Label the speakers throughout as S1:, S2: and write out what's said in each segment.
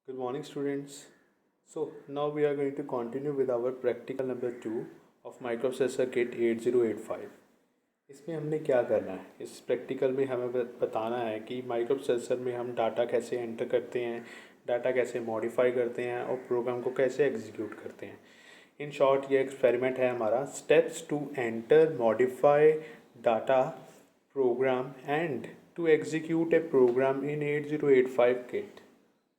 S1: Good morning, students. So, now we are going to continue with our practical number 2 of microprocessor kit 8085. इसमें हमने क्या करना है? इस प्रैक्टिकल में हमें बताना है कि माइक्रोप्रोसेसर में हम डाटा कैसे एंटर करते हैं, डाटा कैसे मॉडिफाई करते हैं और प्रोग्राम को कैसे एग्जीक्यूट करते हैं. इन शॉर्ट ये एक्सपेरिमेंट है हमारा. Steps to enter modify data program and to execute a program in 8085 kit.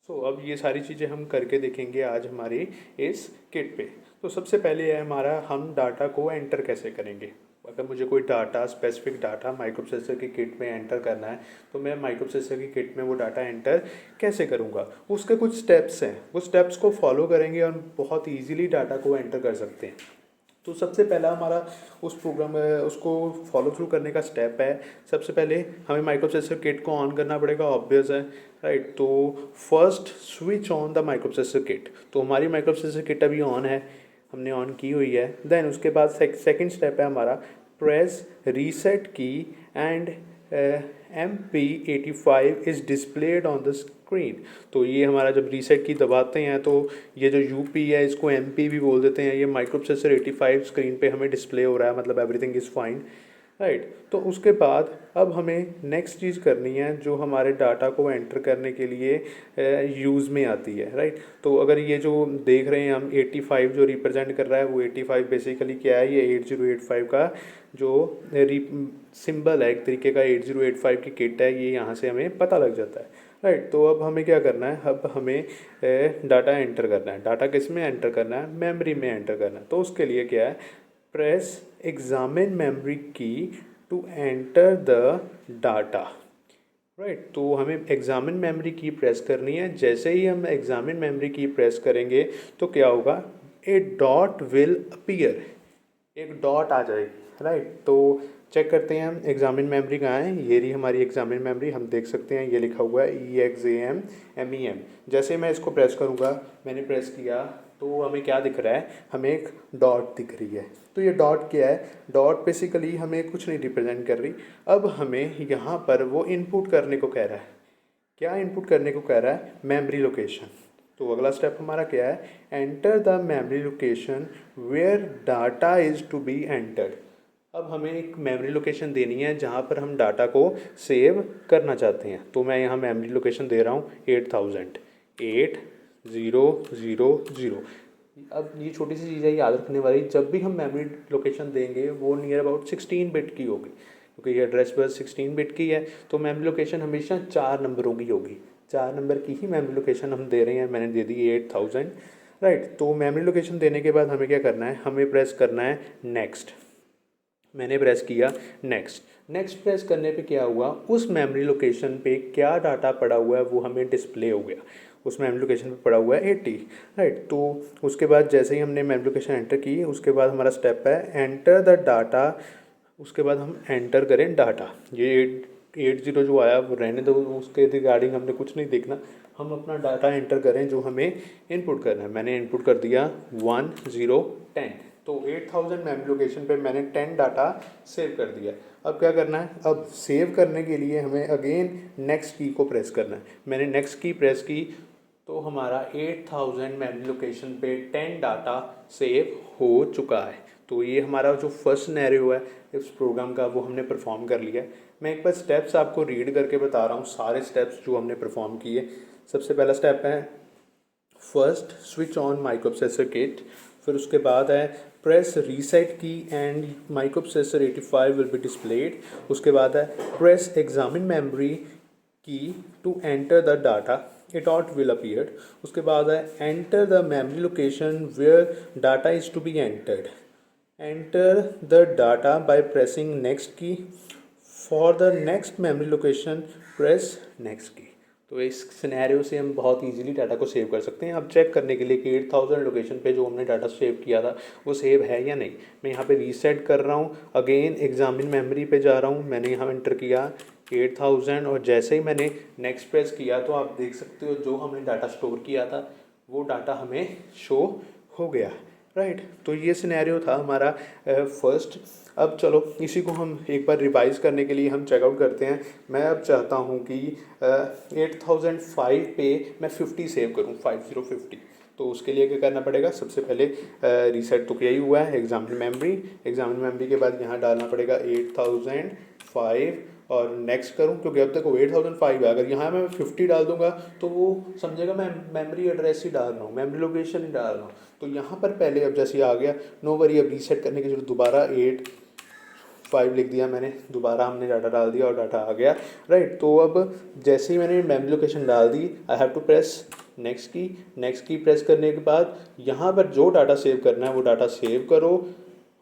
S1: अब ये सारी चीज़ें हम करके देखेंगे आज हमारी इस किट पे. तो सबसे पहले है हमारा, हम डाटा को एंटर कैसे करेंगे. अगर मुझे कोई डाटा, स्पेसिफिक डाटा माइक्रोप्रोसेसर की किट में एंटर करना है तो मैं माइक्रोप्रोसेसर की किट में वो डाटा एंटर कैसे करूँगा. उसके कुछ स्टेप्स हैं, वो स्टेप्स को फॉलो करेंगे और बहुत ईजीली डाटा को एंटर कर सकते हैं. तो सबसे पहला हमारा उस प्रोग्राम उसको फॉलो थ्रू करने का स्टेप है. सबसे पहले हमें माइक्रोप्रोसेसर किट को ऑन करना पड़ेगा, ऑब्वियस है, राइट. तो first switch on the microprocessor kit. तो हमारी माइक्रोप्रोसेसर किट अभी ऑन है, हमने ऑन की हुई है. देन उसके बाद सेकंड स्टेप है हमारा, press reset key and MP85 is displayed on the screen. तो ये हमारा जब रीसेट की दबाते हैं तो ये जो यूपी है इसको MP भी बोल देते हैं. ये माइक्रोप्रोसेसर 85 स्क्रीन पे हमें डिस्प्ले हो रहा है, मतलब एवरीथिंग इज़ फाइन, राइट. तो उसके बाद अब हमें नेक्स्ट चीज़ करनी है जो हमारे डाटा को एंटर करने के लिए यूज़ में आती है, राइट. तो अगर ये जो देख रहे हैं हम 85 जो रिप्रेजेंट कर रहा है वो 85 बेसिकली क्या है, ये 8085 का जो सिंबल है, एक तरीके का 8085 की किट है, ये यहाँ से हमें पता लग जाता है, राइट. तो अब हमें क्या करना है, अब हमें डाटा एंटर करना है. डाटा किस में एंटर करना है, मेमोरी में एंटर करना है. तो उसके लिए क्या है, press examine memory key to enter the data, right. तो हमें एग्जामिन मेमोरी की प्रेस करनी है. जैसे ही हम एग्जामिन मेमोरी की प्रेस करेंगे तो क्या होगा, ए डॉट विल अपीयर, एक डॉट आ जाएगी, राइट. तो चेक करते हैं हम एग्जामिन मेमोरी कहाँ है. ये रही हमारी एग्जामिन मेमोरी, हम देख सकते हैं ये लिखा हुआ है EXAM MEM. जैसे मैं इसको प्रेस करूँगा, मैंने प्रेस किया तो हमें क्या दिख रहा है, हमें एक डॉट दिख रही है. तो ये डॉट क्या है, डॉट बेसिकली हमें कुछ नहीं रिप्रेजेंट कर रही. अब हमें यहाँ पर वो इनपुट करने को कह रहा है. क्या इनपुट करने को कह रहा है, मेमोरी लोकेशन. तो अगला स्टेप हमारा क्या है, enter the memory location where data is to be entered. अब हमें एक मेमोरी लोकेशन देनी है जहाँ पर हम डाटा को सेव करना चाहते हैं. तो मैं यहाँ मेमोरी लोकेशन दे रहा हूँ 8000 8000. अब ये छोटी सी चीज़ है याद रखने वाली, जब भी हम मेमोरी लोकेशन देंगे वो नियर अबाउट 16 बिट की होगी, क्योंकि ये एड्रेस बस 16 बिट की है. तो मेमोरी लोकेशन हमेशा 4 नंबरों की होगी. 4 नंबर की ही मेमोरी लोकेशन हम दे रहे हैं. मैंने दे दी 8000, राइट. तो मेमोरी लोकेशन देने के बाद हमें क्या करना है, हमें प्रेस करना है नेक्स्ट. मैंने प्रेस किया नेक्स्ट. नेक्स्ट प्रेस करने पे क्या हुआ, उस मेमोरी लोकेशन पे क्या डाटा पड़ा हुआ है वो हमें डिस्प्ले हो गया. उस मेमोरी लोकेशन पे पड़ा हुआ है 80, राइट. तो उसके बाद जैसे ही हमने मेमोरी लोकेशन एंटर की, उसके बाद हमारा स्टेप है एंटर द डाटा. उसके बाद हम एंटर करें डाटा. ये 80 जो आया वो रहने दो, उसके रिगार्डिंग हमने कुछ नहीं देखना. हम अपना डाटा एंटर करें जो हमें इनपुट करना है. मैंने इनपुट कर दिया 1010. तो 8000 मेमोरी लोकेशन पे मैंने 10 डाटा सेव कर दिया. अब क्या करना है, अब सेव करने के लिए हमें अगेन नेक्स्ट की को प्रेस करना है. मैंने नेक्स्ट की प्रेस की तो हमारा 8000 मेमोरी लोकेशन पे 10 डाटा सेव हो चुका है. तो ये हमारा जो फर्स्ट सिनेरियो है इस प्रोग्राम का वो हमने परफॉर्म कर लिया है. मैं एक बार स्टेप्स आपको रीड करके बता रहा हूँ, सारे स्टेप्स जो हमने परफॉर्म किए. सबसे पहला स्टेप है first switch on microprocessor kit. फिर उसके बाद है press reset key and microprocessor 85 will be displayed. उसके बाद है press examine memory key to enter the data, a dot will appeared. उसके बाद है enter the memory location where data is to be entered. Enter the data by pressing next key. For the next memory location press next key. तो इस scenario से हम बहुत easily data को save कर सकते हैं. अब चेक करने के लिए कि 8000 लोकेशन पे जो हमने डाटा सेव किया था वो सेव है या नहीं, मैं यहाँ पे रीसेट कर रहा हूँ. अगेन एग्जामिन मेमोरी पे जा रहा हूँ. मैंने यहाँ एंटर किया 8000 और जैसे ही मैंने नेक्स्ट प्रेस किया तो आप देख सकते हो जो हमने डाटा स्टोर किया था वो डाटा हमें शो हो गया, राइट। तो ये सिनेरियो था हमारा फर्स्ट। अब चलो इसी को हम एक बार रिवाइज करने के लिए हम चेकआउट करते हैं। मैं अब चाहता हूँ कि 8005 पे मैं 50 सेव करूँ, 5050। तो उसके लिए क्या करना पड़ेगा, सबसे पहले रीसेट तो किया ही हुआ है एग्जामिन मेमोरी। एग्जामिन मेमोरी के बाद यहाँ डालना पड़ेगा 8005 और नेक्स्ट करूँ, क्योंकि अब तक वो 8005 है। अगर यहाँ मैं 50 डाल दूंगा तो वो समझेगा मैं मेमोरी एड्रेस ही डाल रहा हूँ, मेमोरी लोकेशन ही डाल रहा हूँ। तो यहाँ पर पहले अब जैसे आ गया, नो वरी, अब रीसेट करने की जरूरत, दोबारा 85 लिख दिया मैंने, दोबारा हमने डाटा डाल दिया और डाटा आ गया। राइट। तो अब जैसे ही मैंने मेमोरी लोकेशन डाल दी, I have to press next key press करने के बाद यहाँ पर जो डाटा सेव करना है वो डाटा सेव करो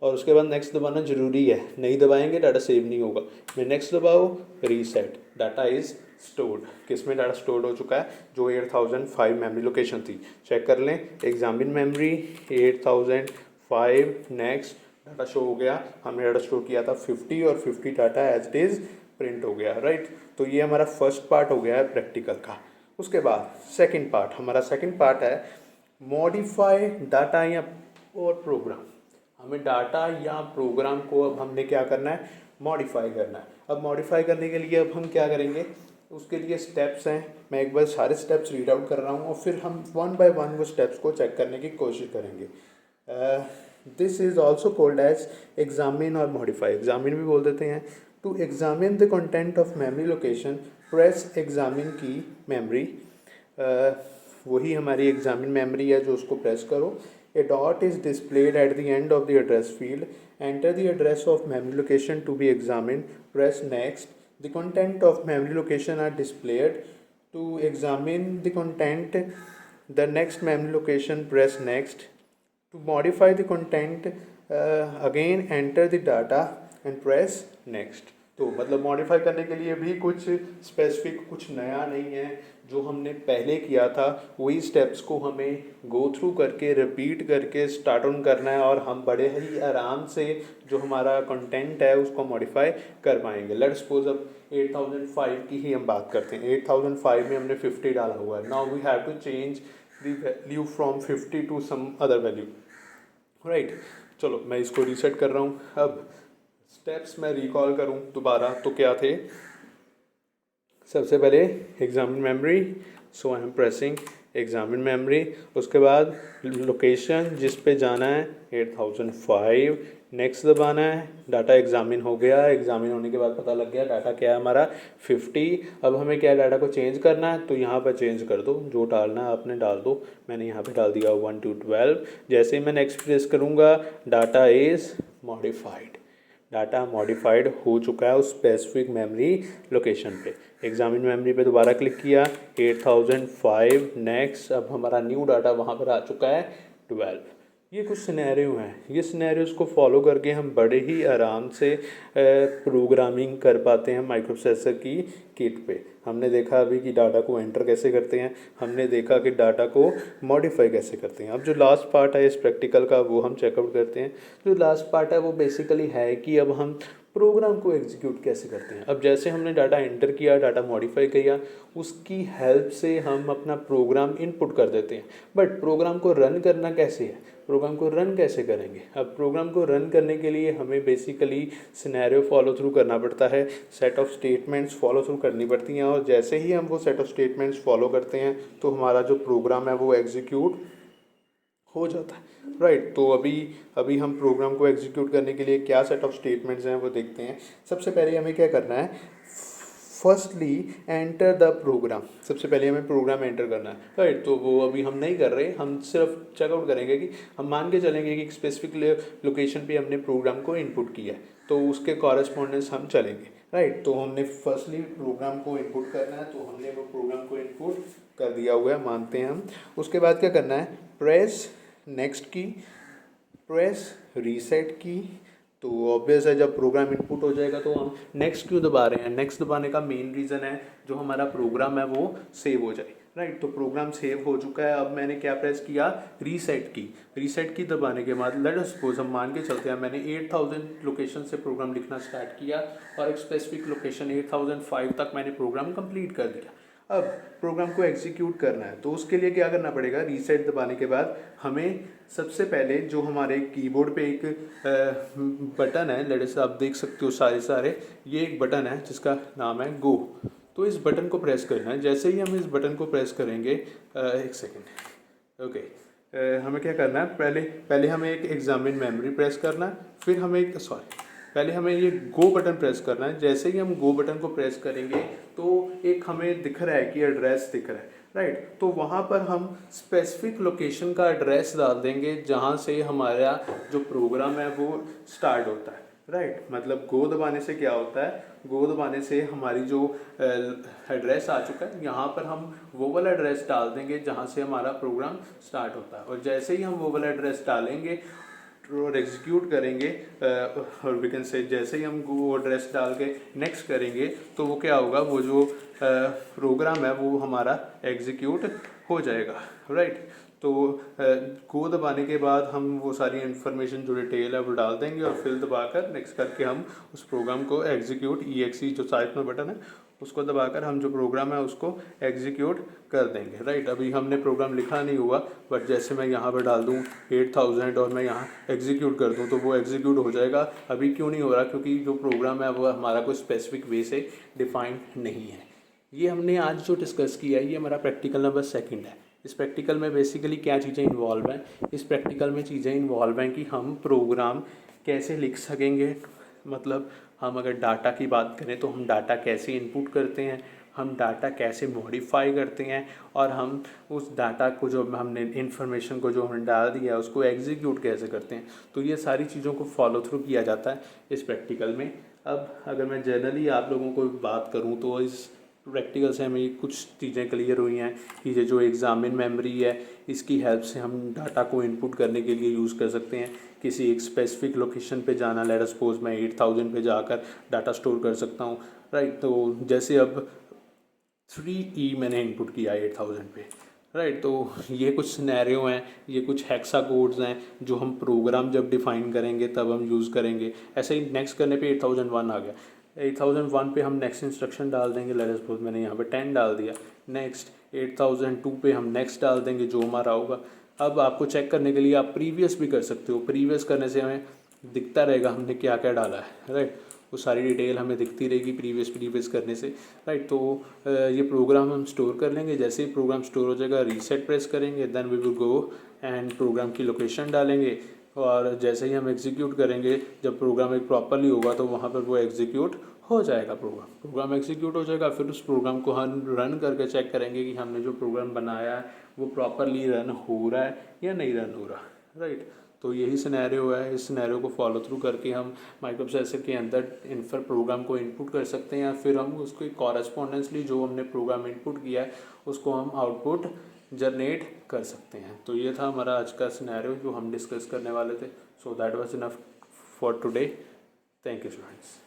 S1: और उसके बाद नेक्स्ट दबाना जरूरी है, नहीं दबाएंगे डाटा सेव नहीं होगा। मैं नेक्स्ट दबाओ, रीसेट, डाटा इज़ स्टोर्ड। किस में डाटा स्टोर्ड हो चुका है, जो 8005 मेमोरी लोकेशन थी। चेक कर लें, examine memory 8005, next data show हो गया। हमने डाटा स्टोर किया था 50 और 50 data as it is print हो गया। राइट। तो ये हमारा फर्स्ट पार्ट हो गया है प्रैक्टिकल का। उसके बाद सेकंड पार्ट, हमारा सेकंड पार्ट है मॉडिफाई डाटा या और प्रोग्राम। हमें डाटा या प्रोग्राम को अब हमने क्या करना है, मॉडिफाई करना है। अब मॉडिफाई करने के लिए अब हम क्या करेंगे, उसके लिए स्टेप्स हैं। मैं एक बार सारे स्टेप्स रीड आउट कर रहा हूँ और फिर हम वन बाय वन वो स्टेप्स को चेक करने की कोशिश करेंगे। This is also called as examine और मॉडिफाई। एग्जामिन भी बोल देते हैं। To examine the content of memory location, press examine key memory. वही हमारी एग्जामिन मेमोरी है, जो उसको प्रेस करो। A dot is displayed at the end of the address field. Enter the address of memory location to be examined. Press next. The content of memory location are displayed. To examine the content, the next memory location, press next. To modify the content, again enter the data and press next. तो मतलब modify करने के लिए भी कुछ specific, कुछ नया नहीं है। जो हमने पहले किया था वही स्टेप्स को हमें गो थ्रू करके रिपीट करके स्टार्ट ऑन करना है और हम बड़े ही आराम से जो हमारा कंटेंट है उसको मॉडिफाई कर पाएंगे। लेट्स सपोज अब 8005 की ही हम बात करते हैं। 8005 में हमने 50 डाला हुआ है। Now we have to change the value from 50 to some other value. Right. चलो मैं इसको रीसेट कर रहा हूँ। अब स्टेप्स मैं रिकॉल करूँ दोबारा तो क्या थे, सबसे पहले examine memory, so I am pressing examine memory. उसके बाद लोकेशन जिस पे जाना है 8005, नेक्स्ट दबाना है। डाटा एग्जामिन हो गया, एग्जामिन होने के बाद पता लग गया डाटा क्या है हमारा 50। अब हमें क्या डाटा को चेंज करना है, तो यहाँ पर चेंज कर दो, जो डालना है आपने डाल दो। मैंने यहाँ पे डाल दिया 1 to 12। जैसे ही मैं नेक्स्ट प्रेस करूँगा, data is modified, data modified हो चुका है उस स्पेसिफिक मेमोरी लोकेशन पे। एग्जामिन मेमोरी पे दोबारा क्लिक किया, 8005, नेक्स्ट। अब हमारा न्यू डाटा वहाँ पर आ चुका है 12। ये कुछ सिनेरियो हैं। ये सिनेरियोस को फॉलो करके हम बड़े ही आराम से प्रोग्रामिंग कर पाते हैं माइक्रो प्रोसेसर की किट पे। हमने देखा अभी कि डाटा को एंटर कैसे करते हैं, हमने देखा कि डाटा को मॉडिफाई कैसे करते हैं। अब जो लास्ट पार्ट है इस प्रैक्टिकल का वो हम चेकआउट करते हैं। जो लास्ट पार्ट है वो बेसिकली है कि अब हम प्रोग्राम को एग्जीक्यूट कैसे करते हैं। अब जैसे हमने डाटा एंटर किया, डाटा मॉडिफाई किया, उसकी हेल्प से हम अपना प्रोग्राम इनपुट कर देते हैं। बट प्रोग्राम को रन करना कैसे है, प्रोग्राम को रन कैसे करेंगे। अब प्रोग्राम को रन करने के लिए हमें बेसिकली सिनेरियो फॉलो थ्रू करना पड़ता है, set of statements follow through करनी पड़ती हैं। और जैसे ही हम वो सेट ऑफ स्टेटमेंट्स फॉलो करते हैं तो हमारा जो प्रोग्राम है वो एग्जीक्यूट हो जाता है। राइट। तो अभी हम प्रोग्राम को एग्जीक्यूट करने के लिए क्या सेट ऑफ स्टेटमेंट्स हैं वो देखते हैं। सबसे पहले हमें क्या करना है, फर्स्टली एंटर द प्रोग्राम। सबसे पहले हमें प्रोग्राम एंटर करना है। राइट। तो वो अभी हम नहीं कर रहे, हम सिर्फ चेकआउट करेंगे कि हम मान के चलेंगे कि एक स्पेसिफिक लोकेशन पे हमने प्रोग्राम को इनपुट किया है, तो उसके कॉरेस्पॉन्डेंस हम चलेंगे। राइट। तो हमने फर्स्टली प्रोग्राम को इनपुट करना है, तो हमने वो प्रोग्राम को इनपुट कर दिया हुआ है, मानते हैं हम। उसके बाद क्या करना है, press next key, press reset की। तो ऑब्वियस है जब प्रोग्राम इनपुट हो जाएगा तो हम नेक्स्ट क्यों दबा रहे हैं, नेक्स्ट दबाने का मेन रीज़न है जो हमारा प्रोग्राम है वो सेव हो जाए। राइट। तो प्रोग्राम सेव हो चुका है। अब मैंने क्या प्रेस किया, रीसेट की। रीसेट की दबाने के बाद लेट अस सपोज हम मान के चलते हैं मैंने 8000 लोकेशन से प्रोग्राम लिखना स्टार्ट किया और एक स्पेसिफिक लोकेशन 8005 तक मैंने प्रोग्राम कंप्लीट कर दिया। अब प्रोग्राम को एग्जीक्यूट करना है तो उसके लिए क्या करना पड़ेगा, रीसेट दबाने के बाद हमें सबसे पहले जो हमारे कीबोर्ड पे एक बटन है, लेट्स आप देख सकते हो सारे ये एक बटन है जिसका नाम है गो। तो इस बटन को प्रेस करना है। जैसे ही हम इस बटन को प्रेस करेंगे, एक सेकेंड, ओके, हमें क्या करना है, पहले हमें एक एग्जामिन मेमोरी प्रेस करना है, फिर हमें पहले हमें ये गो बटन प्रेस करना है। जैसे ही हम गो बटन को प्रेस करेंगे तो एक हमें दिख रहा है कि एड्रेस दिख रहा है, राइट। तो वहाँ पर हम स्पेसिफिक लोकेशन का एड्रेस डाल देंगे जहाँ से हमारा जो प्रोग्राम है वो स्टार्ट होता है, राइट। मतलब गो दबाने से क्या होता है, गो दबाने से हमारी जो एड्रेस आ चुका है यहाँ पर हम वो वाला एड्रेस डाल देंगे जहाँ से हमारा प्रोग्राम स्टार्ट होता है। और जैसे ही हम वो वाला एड्रेस डालेंगे और एग्जीक्यूट करेंगे, और वी कैन से जैसे ही हम वो एड्रेस डाल के नेक्स्ट करेंगे तो वो क्या होगा, वो जो प्रोग्राम है वो हमारा एग्जीक्यूट हो जाएगा, राइट। तो गो दबाने के बाद हम वो सारी इन्फॉर्मेशन जो डिटेल है वो डाल देंगे और फिर दबाकर नेक्स्ट करके हम उस प्रोग्राम को एग्जीक्यूट, EXE जो साइड में बटन है उसको दबाकर हम जो प्रोग्राम है उसको एग्जीक्यूट कर देंगे, राइट। अभी हमने प्रोग्राम लिखा नहीं हुआ, बट जैसे मैं यहाँ पर डाल दूँ 8000 और मैं यहाँ एग्जीक्यूट कर दूँ तो वो एग्जीक्यूट हो जाएगा। अभी क्यों नहीं हो रहा, क्योंकि जो प्रोग्राम है वो हमारा कोई स्पेसिफिक वे से डिफाइंड नहीं है। ये हमने आज जो डिस्कस किया है ये हमारा प्रैक्टिकल नंबर 2 है। इस प्रैक्टिकल में बेसिकली क्या चीज़ें इन्वॉल्व हैं, इस प्रैक्टिकल में चीज़ें इन्वॉल्व हैं कि हम प्रोग्राम कैसे लिख सकेंगे। मतलब हम अगर डाटा की बात करें तो हम डाटा कैसे इनपुट करते हैं, हम डाटा कैसे मॉडिफाई करते हैं, और हम उस डाटा को जो हमने इन्फॉर्मेशन को जो हमने डाल दिया है उसको एग्जीक्यूट कैसे करते हैं। तो ये सारी चीज़ों को फॉलो थ्रू किया जाता है इस प्रैक्टिकल में। अब अगर मैं जनरली आप लोगों को बात करूँ तो इस प्रैक्टिकल से हमें कुछ चीज़ें क्लियर हुई हैं कि ये जो एग्जामिन मेमोरी है इसकी हेल्प से हम डाटा को इनपुट करने के लिए यूज़ कर सकते हैं। किसी एक स्पेसिफिक लोकेशन पे जाना, लेट अस सपोज मैं 8000 पे जाकर डाटा स्टोर कर सकता हूँ, राइट। तो जैसे अब 3E मैंने इनपुट किया 8000 पे, राइट। तो ये कुछ सिनेरियो हैं, ये कुछ हेक्सा कोड्स हैं जो हम प्रोग्राम जब डिफाइन करेंगे तब हम यूज़ करेंगे। ऐसे ही नेक्स्ट करने पे 8001 आ गया, 8001 पे हम नेक्स्ट इंस्ट्रक्शन डाल देंगे, लेट अस सपोज मैंने यहाँ पे 10 डाल दिया। नेक्स्ट 8002 पे हम नेक्स्ट डाल देंगे जो हमारा होगा। अब आपको चेक करने के लिए आप प्रीवियस भी कर सकते हो, प्रीवियस करने से हमें दिखता रहेगा हमने क्या क्या डाला है, राइट। वो सारी डिटेल हमें दिखती रहेगी प्रीवियस करने से, राइट। तो ये प्रोग्राम हम स्टोर कर लेंगे। जैसे ही प्रोग्राम स्टोर हो जाएगा रीसेट प्रेस करेंगे, then we will go and program की लोकेशन डालेंगे, और जैसे ही हम एग्जीक्यूट करेंगे, जब प्रोग्राम एक प्रॉपरली होगा तो वहाँ पर वो एग्जीक्यूट हो जाएगा। प्रोग्राम एग्जीक्यूट हो जाएगा। फिर उस प्रोग्राम को हम रन करके चेक करेंगे कि हमने जो प्रोग्राम बनाया है वो प्रॉपरली रन हो रहा है या नहीं रन हो रहा, राइट। तो यही सिनेरियो है। इस सिनेरियो को फॉलो थ्रू करके हम माइक्रोप्रोसेसर के अंदर इन्फर प्रोग्राम को इनपुट कर सकते हैं, या फिर हम उसको कॉरेस्पॉन्डेंसली जो हमने प्रोग्राम इनपुट किया है उसको हम आउटपुट जनरेट कर सकते हैं। तो ये था हमारा आज का सिनेरियो जो हम डिस्कस करने वाले थे। So that was enough for today. Thank you students.